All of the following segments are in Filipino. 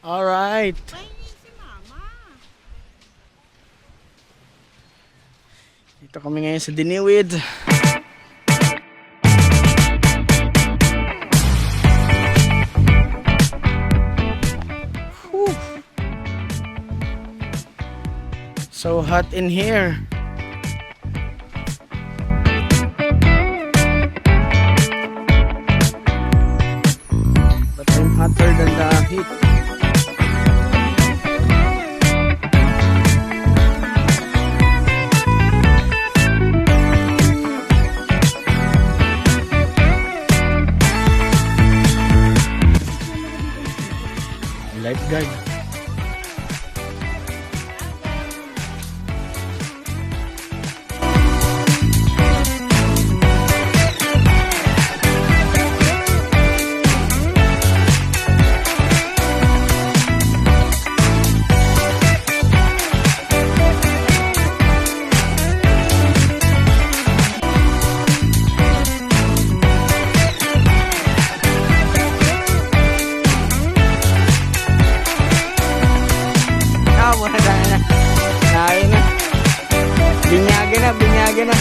Alright. Si Mama. Dito kami ngayon sa Diniwid. Whew. So hot in here. But I'm hotter than the heat. Lifeguard. Binyaga na.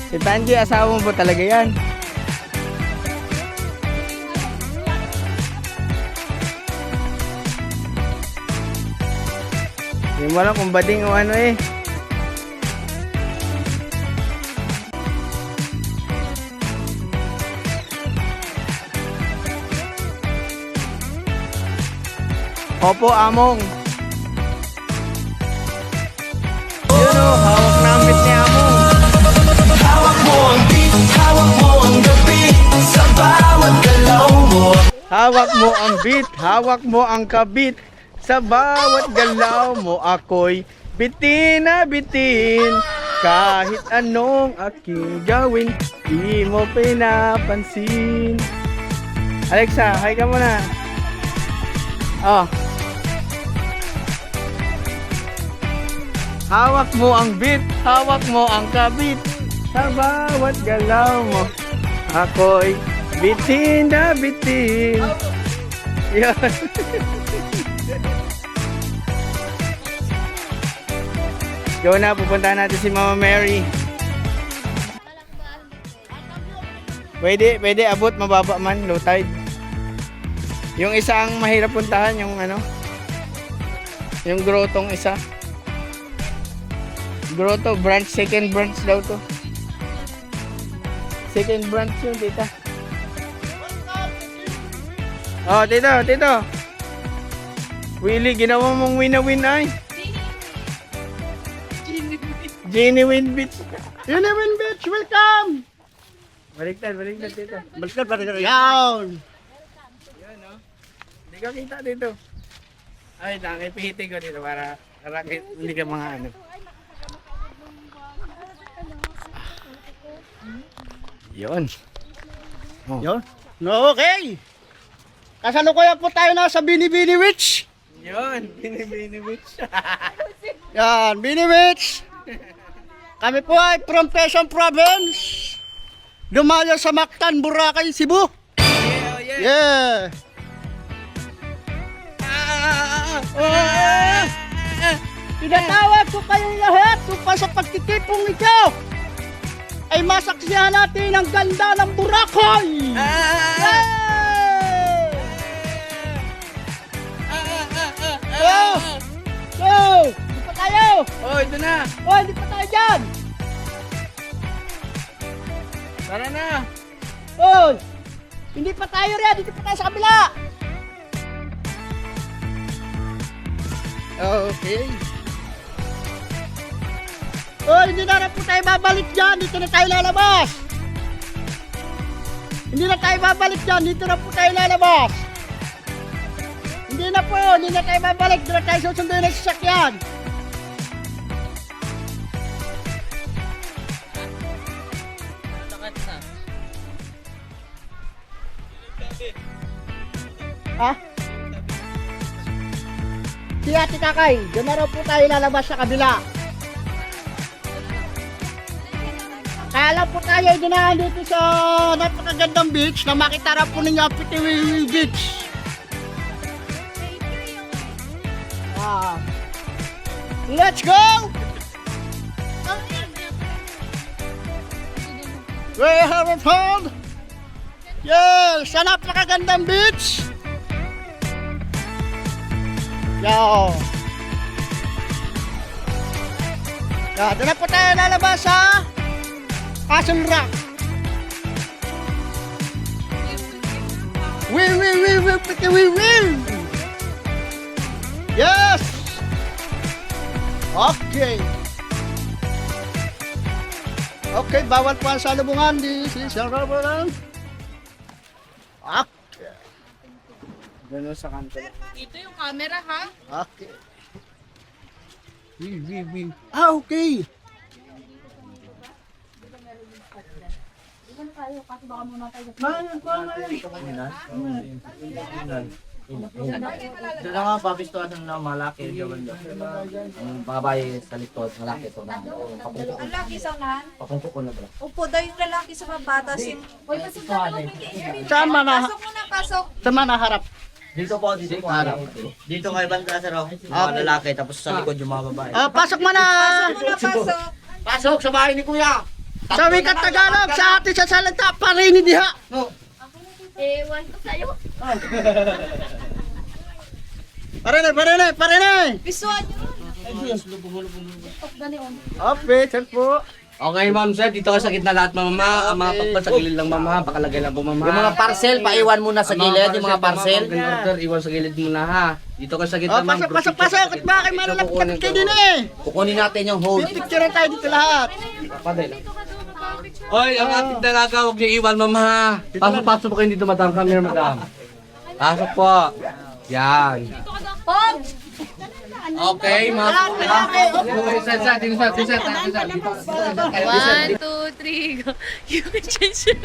Si Tanji, asawa mo ba talaga yan? Hindi mo alam kung bading o ano eh. Opo, among. Hawak na ang beat ni Among. Hawak mo ang beat, hawak mo ang gabi sa bawat galaw mo. Hawak mo ang beat, hawak mo ang kabit. Sa bawat galaw mo ako'y bitin na bitin. Kahit anong aking gawin, di mo pinapansin. Alexa, hi ka muna. Oh. Hawak mo ang beat, hawak mo ang kabit. Sa bawat galaw mo, ako'y bitin na bitin. Yun. Go na, pupuntahan natin si Mama Mary. Pwede, abot, mababa man, low tide. Yung isa ang mahirap puntahan, yung ano, yung grotong isa. Grotto branch, second branch daw to. Second branch yun, tita. Oh, tito. Willie, ginawa mong win-a-win ay. Genuine Beach. Genuine Beach, welcome! Baliktad, tito. Baliktad. Yan! Yan, no? Hindi ka kita dito. Ay, nakipihitin ko dito para hindi ka mga ano. Yun. Oh. Yun. No, okay. Kasalukuyan po tayo na sa Binibini Beach. Yun, Binibini Beach. Yan, Bini Beach. Kami po ay from Quezon Province. Dumayo sa Mactan, Boracay, Cebu. Yeah. Tinatawag ko kayong lahat upang sa pagtitipong ito ay masaksihan natin ang ganda ng Boracay! Yay! Go! Hindi pa tayo! Oh, ito na. Oh, hindi pa tayo dyan! Tara na. Oh! Hindi pa tayo rin! Dito pa tayo sa kabila! Okay. Oh, hindi na po tayo babalik dyan. Dito na tayo lalabas. Hindi na tayo babalik dyan. Dito na po tayo lalabas. Hindi na tayo babalik. Dito na tayo susunduin ng sasakyan. Ha? Si Ate Kakay, doon na raw po tayo lalabas sa kabila. Kala po tayo dinaan dito sa napakagandang beach na makita na po ninyo ang Pitiwi Beach. Let's go! We have it fun! Yes! Sa napakagandang beach! Yo! Doon na po tayo lalabas sa Castle Rock. We. Yes! Okay. Okay, bawal po ang salubungan. This is a rubber lang. Okay. Ganun sa kanto. Dito yung camera, ha? Okay. Okay. Ito na nga, papistuan ng malaki. Ang babae sa likod, malaki ito na. Ang laki sa unahan. Papunto ko na pala. Upo daw yung lalaki sa mabatas. Uy, pasok na naman. Sama na. Pasok muna, pasok. Sama na harap. Dito po harap. Dito kayo banda sa mga lalaki, tapos sa likod yung mga babae. Pasok mo na. Pasok muna, pasok. Pasok sa bahay ni Kuya! Sa wikang Tagalog, sa atin sa salita, parini diha. Ewan ko sa'yo. Parini. Bisuan nyo. Okay, po. Okay, ma'am, sir. Dito ka sa gitna lahat, mama. Ang mga pagpad sa gilid lang, mama. Pakalagay lang po, mama. Yung mga parcel, paiwan muna sa gilid, yung mga parcel. Order, iwan sa gilid muna, ha. Dito ka sa gitna, ma'am. Pasok. At bakit malalapit kayo din eh. Kukunin natin yung hold. Picture tayo dito lahat. Oy, ang ating dalaga, huwag niyo iwan, mama. Pasok po kayo dito, madam. Come here, madam. Pasok po. Yan. Pog! Okay, ma'am. Set. 1, 2, 3, go. You can change your